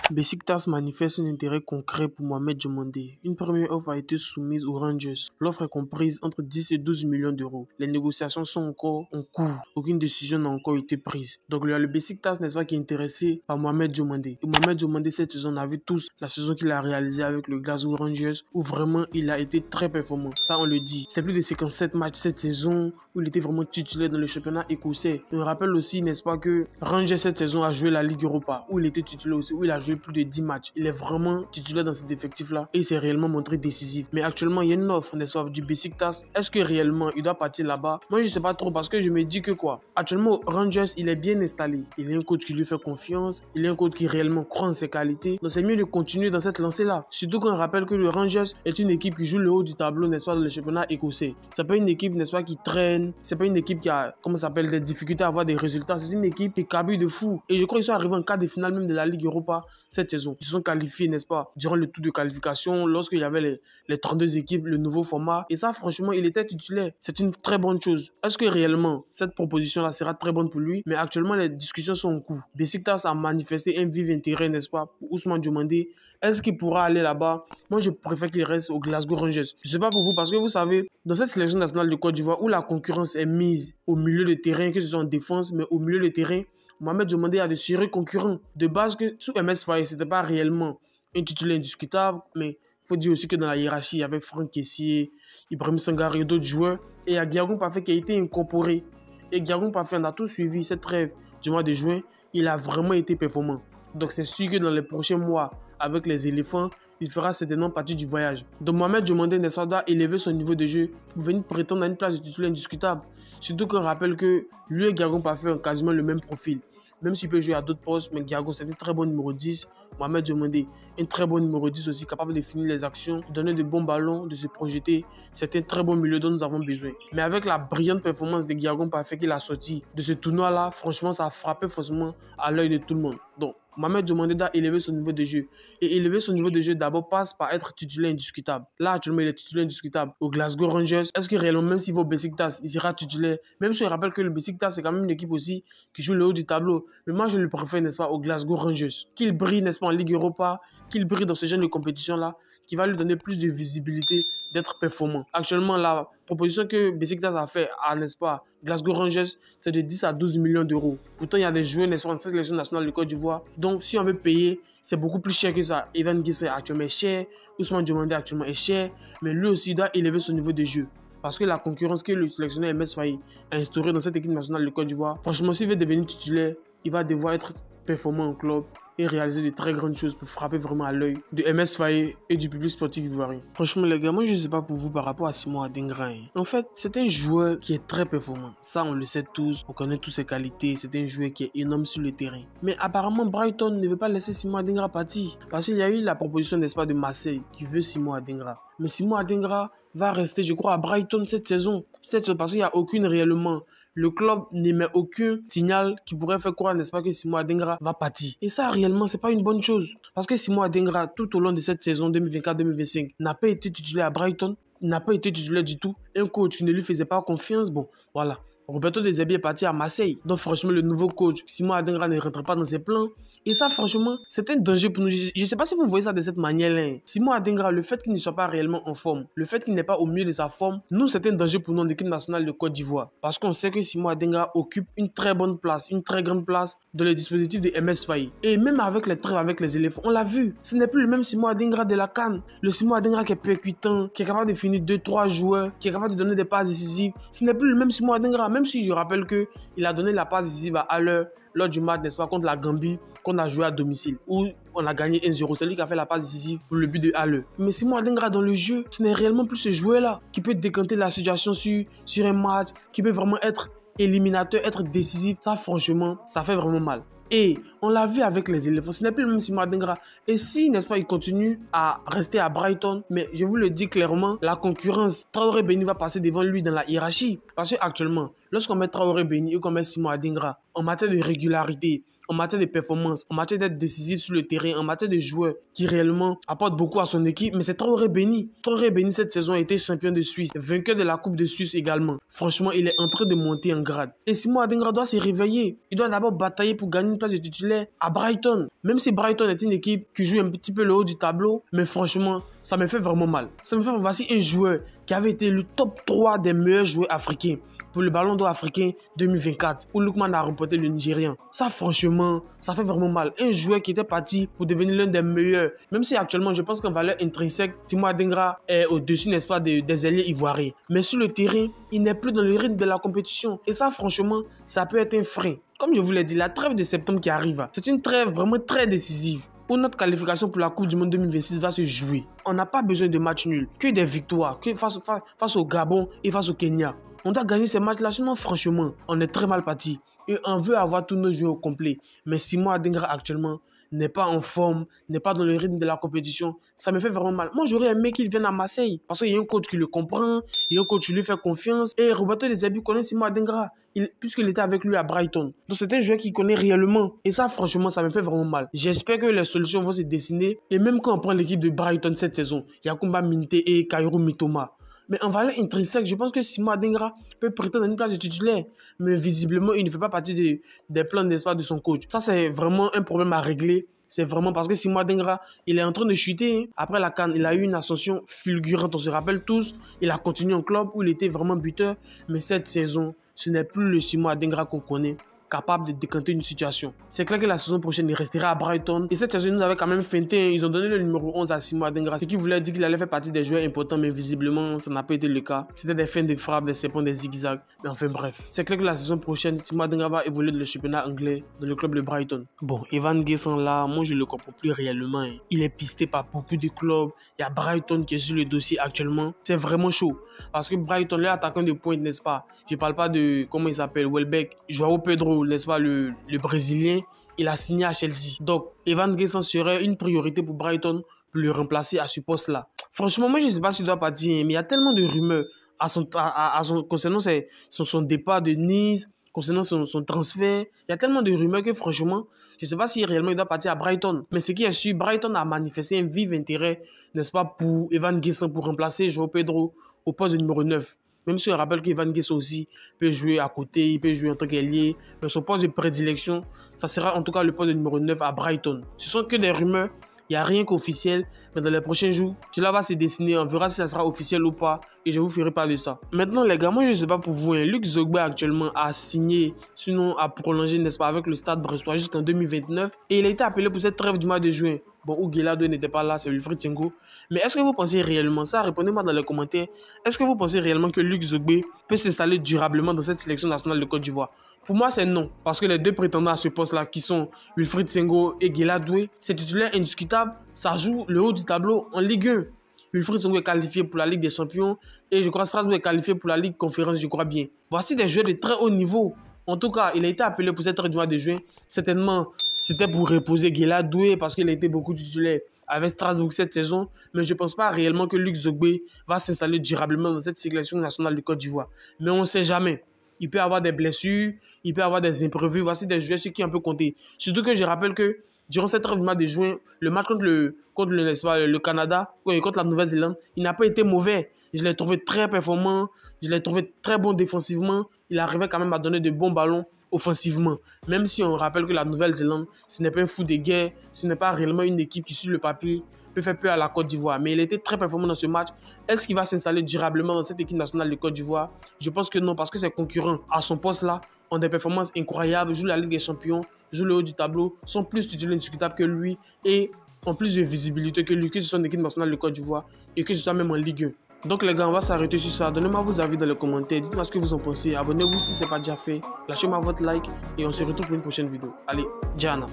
Besiktas manifeste un intérêt concret pour Mohamed Diomandé. Une première offre a été soumise aux Rangers. L'offre est comprise entre 10 et 12 millions d'euros. Les négociations sont encore en cours. Aucune décision n'a encore été prise. Donc le Besiktas, n'est-ce pas, qui est intéressé par Mohamed Diomandé. Et Mohamed Diomandé, cette saison, on a vu tous la saison qu'il a réalisée avec le Glasgow Rangers, où vraiment il a été très performant. Ça, on le dit. C'est plus de 57 matchs cette saison où il était vraiment titulaire dans le championnat écossais. On rappelle aussi, n'est-ce pas, que Rangers cette saison a joué la Ligue Europa, où il était titulaire aussi, où il a joué plus de 10 matchs. Il est vraiment titulaire dans cet effectif-là et il s'est réellement montré décisif. Mais actuellement, il y a une offre, n'est-ce pas, du Besiktas. Est-ce que réellement il doit partir là-bas? Moi, je ne sais pas trop parce que je me dis que quoi. Actuellement, Rangers, il est bien installé. Il est un coach qui lui fait confiance. Il est un coach qui réellement croit en ses qualités. Donc, c'est mieux de continuer dans cette lancée-là. Surtout qu'on rappelle que le Rangers est une équipe qui joue le haut du tableau, n'est-ce pas, dans le championnat écossais. C'est pas une équipe, n'est-ce pas, qui traîne. C'est pas une équipe qui a, comment ça s'appelle, des difficultés à avoir des résultats. C'est une équipe qui cabule de fou. Et je crois qu'ils sont arrivés en quart de finale même de la Ligue Europa cette saison. Ils se sont qualifiés, n'est-ce pas, durant le tour de qualification, lorsqu'il y avait les 32 équipes, le nouveau format. Et ça, franchement, il était titulaire. C'est une très bonne chose. Est-ce que réellement, cette proposition-là sera très bonne pour lui? Mais actuellement, les discussions sont en cours. Besiktas a manifesté un vif intérêt, n'est-ce pas, pour Ousmane Diomandé. Est-ce qu'il pourra aller là-bas? Moi, je préfère qu'il reste au Glasgow Rangers. Je ne sais pas pour vous, parce que vous savez, dans cette sélection nationale de Côte d'Ivoire, où la concurrence est mise au milieu de terrain, que ce soit en défense, mais au milieu de terrain, Mohamed Diomandé a de sérieux concurrents. De base, que sous MS Faye, ce n'était pas réellement un titulaire indiscutable, mais il faut dire aussi que dans la hiérarchie, il y avait Franck Kessié, Ibrahim Sangare et d'autres joueurs. Et il y a Guillaume Parfait qui a été incorporé. Et Guillaume Parfait, on a tous suivi cette trêve du mois de juin. Il a vraiment été performant. Donc c'est sûr que dans les prochains mois, avec les éléphants, il fera certainement partie du voyage. Donc Mohamed Diomandé doit élever son niveau de jeu pour venir prétendre à une place de titulaire indiscutable. Surtout qu'on rappelle que lui et Guillaume Parfait ont quasiment le même profil. Même s'il peut jouer à d'autres postes, mais Guillaume c'est un très bon numéro 10. Mohamed Diomandé, un très bon numéro 10 aussi, capable de finir les actions, de donner de bons ballons, de se projeter. C'est un très bon milieu dont nous avons besoin. Mais avec la brillante performance de Guillaume Parfait qu'il a sorti de ce tournoi-là, franchement, ça a frappé forcément à l'œil de tout le monde. Donc, Mohamed Diomandé doit élever son niveau de jeu. Et élever son niveau de jeu d'abord passe par être titulaire indiscutable. Là, actuellement, il est titulaire indiscutable au Glasgow Rangers. Est-ce que réellement, même s'il va au Besiktas, il sera titulaire? Même si je rappelle que le Besiktas, c'est quand même une équipe aussi qui joue le haut du tableau. Mais moi, je le préfère, n'est-ce pas, au Glasgow Rangers. Qu'il brille, n'est-ce pas, en Ligue Europa, qu'il brille dans ce genre de compétition-là, qui va lui donner plus de visibilité, d'être performant. Actuellement, la proposition que Besiktas a fait à, n'est-ce pas, Glasgow Rangers, c'est de 10 à 12 millions d'euros. Pourtant, il y a des joueurs, n'est-ce pas, dans cette sélection nationale de Côte d'Ivoire. Donc, si on veut payer, c'est beaucoup plus cher que ça. Evan Guissé actuellement est cher, Ousmane Diomandé actuellement est cher, mais lui aussi doit élever son niveau de jeu. Parce que la concurrence que le sélectionneur MS Faye a instaurée dans cette équipe nationale de Côte d'Ivoire, franchement, s'il veut devenir titulaire, il va devoir être performant au club et réaliser de très grandes choses pour frapper vraiment à l'œil de MS Faye et du public sportif ivoirien. Franchement les gars, moi je ne sais pas pour vous par rapport à Simon Adingra. En fait, c'est un joueur qui est très performant. Ça on le sait tous, on connaît toutes ses qualités, c'est un joueur qui est énorme sur le terrain. Mais apparemment Brighton ne veut pas laisser Simon Adingra partir. Parce qu'il y a eu la proposition, n'est-ce pas, de Marseille qui veut Simon Adingra. Mais Simon Adingra va rester, je crois, à Brighton cette saison. Parce qu'il n'y a aucune réellement. Le club n'émet aucun signal qui pourrait faire croire, n'est-ce pas, que Simon Adingra va partir. Et ça, réellement, c'est pas une bonne chose. Parce que Simon Adingra, tout au long de cette saison 2024-2025, n'a pas été titulaire à Brighton, n'a pas été titulaire du tout. Un coach qui ne lui faisait pas confiance, bon, voilà. Roberto De Zerbi est parti à Marseille. Donc franchement, le nouveau coach, Simon Adingra, ne rentre pas dans ses plans. Et ça, franchement, c'est un danger pour nous. Je ne sais pas si vous voyez ça de cette manière-là. Simon Adingra, le fait qu'il ne soit pas réellement en forme, le fait qu'il n'est pas au mieux de sa forme, nous, c'est un danger pour nous en équipe nationale de Côte d'Ivoire. Parce qu'on sait que Simon Adingra occupe une très bonne place, une très grande place dans le dispositif de MS Faye. Et même avec les trêves, avec les éléphants, on l'a vu. Ce n'est plus le même Simon Adingra de la CAN. Le Simon Adingra qui est percutant, qui est capable de finir 2-3 joueurs, qui est capable de donner des passes décisives. Ce n'est plus le même Simon Adingra. Même si je rappelle qu'il a donné la passe décisive à Haller lors du match, n'est-ce pas, contre la Gambie, qu'on a joué à domicile, où on a gagné 1-0. C'est lui qui a fait la passe décisive pour le but de Haller. Mais Simon Adingra dans le jeu, ce n'est réellement plus ce joueur-là qui peut décanter la situation sur un match, qui peut vraiment être éliminateur, être décisif. Ça, franchement, ça fait vraiment mal. Et on l'a vu avec les éléphants, ce n'est plus le même Simon Adingra. Et si, n'est-ce pas, il continue à rester à Brighton, mais je vous le dis clairement, la concurrence, Traoré Béni va passer devant lui dans la hiérarchie. Parce qu'actuellement, lorsqu'on met Traoré Béni et qu'on met Simon Adingra, en matière de régularité, en matière de performance, en matière d'être décisif sur le terrain, en matière de joueur qui réellement apporte beaucoup à son équipe. Mais c'est Traoré Béni. Traoré Béni cette saison a été champion de Suisse, vainqueur de la Coupe de Suisse également. Franchement, il est en train de monter en grade. Et Simon Adingra doit se réveiller. Il doit d'abord batailler pour gagner une place de titulaire à Brighton. Même si Brighton est une équipe qui joue un petit peu le haut du tableau, mais franchement, ça me fait vraiment mal. Ça me fait, voici un joueur qui avait été le top 3 des meilleurs joueurs africains pour le Ballon d'Or africain 2024, où Lookman a remporté le Nigérian. Ça, franchement, ça fait vraiment mal. Un joueur qui était parti pour devenir l'un des meilleurs. Même si actuellement, je pense qu'en valeur intrinsèque, Simon Adingra est au-dessus, n'est-ce pas, des ailiers ivoiriens. Mais sur le terrain, il n'est plus dans le rythme de la compétition. Et ça, franchement, ça peut être un frein. Comme je vous l'ai dit, la trêve de septembre qui arrive, c'est une trêve vraiment très décisive, où notre qualification pour la Coupe du Monde 2026 va se jouer. On n'a pas besoin de matchs nuls, que des victoires, que face au Gabon et face au Kenya. On doit gagner ces matchs-là, sinon franchement, on est très mal parti. Et on veut avoir tous nos joueurs au complet. Mais Simon Adingra actuellement n'est pas en forme, n'est pas dans le rythme de la compétition. Ça me fait vraiment mal. Moi, j'aurais aimé qu'il vienne à Marseille. Parce qu'il y a un coach qui le comprend, il y a un coach qui lui fait confiance. Et Roberto De Zerbi connaît Simon Adingra, puisqu'il était avec lui à Brighton. Donc c'est un joueur qu'il connaît réellement. Et ça, franchement, ça me fait vraiment mal. J'espère que les solutions vont se dessiner. Et même quand on prend l'équipe de Brighton cette saison, Yakumba Minte et Kairo Mitoma. Mais en valeur intrinsèque, je pense que Simon Adingra peut prétendre à une place de titulaire. Mais visiblement, il ne fait pas partie des plans d'espoir de son coach. Ça, c'est vraiment un problème à régler. C'est vraiment parce que Simon Adingra, il est en train de chuter. Après la CAN, il a eu une ascension fulgurante. On se rappelle tous. Il a continué en club où il était vraiment buteur. Mais cette saison, ce n'est plus le Simon Adingra qu'on connaît, capable de décanter une situation. C'est clair que la saison prochaine, il restera à Brighton. Et cette saison, ils nous avaient quand même feinté. Ils ont donné le numéro 11 à Simon Adingra, ce qui voulait dire qu'il allait faire partie des joueurs importants, mais visiblement, ça n'a pas été le cas. C'était des fins de frappe, des serpents, des zigzags. Mais enfin, bref. C'est clair que la saison prochaine, Simon Adingra va évoluer dans le championnat anglais, dans le club de Brighton. Bon, Evan Gerson là, moi, je ne le comprends plus réellement. Il est pisté par beaucoup de clubs. Il y a Brighton qui est sur le dossier actuellement. C'est vraiment chaud. Parce que Brighton, les attaquants de pointe, n'est-ce pas? Je ne parle pas de, comment il s'appelle, Welbeck, Joao Pedro, n'est-ce pas, le Brésilien, il a signé à Chelsea. Donc, Evan Gerson serait une priorité pour Brighton pour le remplacer à ce poste-là. Franchement, moi, je ne sais pas s'il doit partir, mais il y a tellement de rumeurs concernant son départ de Nice, concernant son transfert. Il y a tellement de rumeurs que, franchement, je ne sais pas si réellement il doit partir à Brighton. Mais ce qui est sûr, Brighton a manifesté un vif intérêt, n'est-ce pas, pour Evan Gerson, pour remplacer Joao Pedro au poste de numéro 9. Même si on rappelle qu'Evan Gerson aussi peut jouer à côté, il peut jouer en tant qu'ailier. Mais son poste de prédilection, ça sera en tout cas le poste de numéro 9 à Brighton. Ce sont que des rumeurs, il n'y a rien qu'officiel. Mais dans les prochains jours, cela va se dessiner. On verra si ça sera officiel ou pas. Et je vous ferai part de ça. Maintenant les gars, moi je ne sais pas pour vous. Luc Zogba actuellement a signé, sinon a prolongé, n'est-ce pas, avec le Stade Brestois jusqu'en 2029. Et il a été appelé pour cette trêve du mois de juin. Bon, où Guelado n'était pas là, c'est Wilfried Tsengo. Mais est-ce que vous pensez réellement ça? Répondez-moi dans les commentaires. Est-ce que vous pensez réellement que Luc Zogba peut s'installer durablement dans cette sélection nationale de Côte d'Ivoire? Pour moi, c'est non. Parce que les deux prétendants à ce poste-là, qui sont Wilfried Tsengo et Guelado, c'est titulaire indiscutable. Ça joue le haut du tableau en Ligue 1. Wilfried Tsengo est qualifié pour la Ligue des Champions. Et je crois que Strasbourg est qualifié pour la Ligue Conférence, je crois bien. Voici des joueurs de très haut niveau. En tout cas, il a été appelé pour cette trêve du mois de juin. Certainement, c'était pour reposer Guelado parce qu'il a été beaucoup titulaire avec Strasbourg cette saison. Mais je ne pense pas réellement que Luc Zogba va s'installer durablement dans cette sélection nationale de Côte d'Ivoire. Mais on ne sait jamais. Il peut avoir des blessures, il peut avoir des imprévus. Voici des joueurs sur qui on peut compter. Surtout que je rappelle que durant cette trêve du mois de juin, le match contre le Canada, contre la Nouvelle-Zélande, il n'a pas été mauvais. Je l'ai trouvé très performant, je l'ai trouvé très bon défensivement. Il arrivait quand même à donner de bons ballons offensivement. Même si on rappelle que la Nouvelle-Zélande, ce n'est pas un fou de guerre, ce n'est pas réellement une équipe qui, sur le papier, peut faire peur à la Côte d'Ivoire. Mais il était très performant dans ce match. Est-ce qu'il va s'installer durablement dans cette équipe nationale de Côte d'Ivoire? Je pense que non, parce que ses concurrents à son poste là ont des performances incroyables, jouent la Ligue des Champions, jouent le haut du tableau, sont plus titulaires indiscutables que lui et ont plus de visibilité que lui, que ce soit une équipe nationale de Côte d'Ivoire et que ce soit même en Ligue 1. Donc les gars, on va s'arrêter sur ça. Donnez-moi vos avis dans les commentaires. Dites-moi ce que vous en pensez. Abonnez-vous si ce n'est pas déjà fait. Lâchez-moi votre like et on se retrouve pour une prochaine vidéo. Allez, Diana.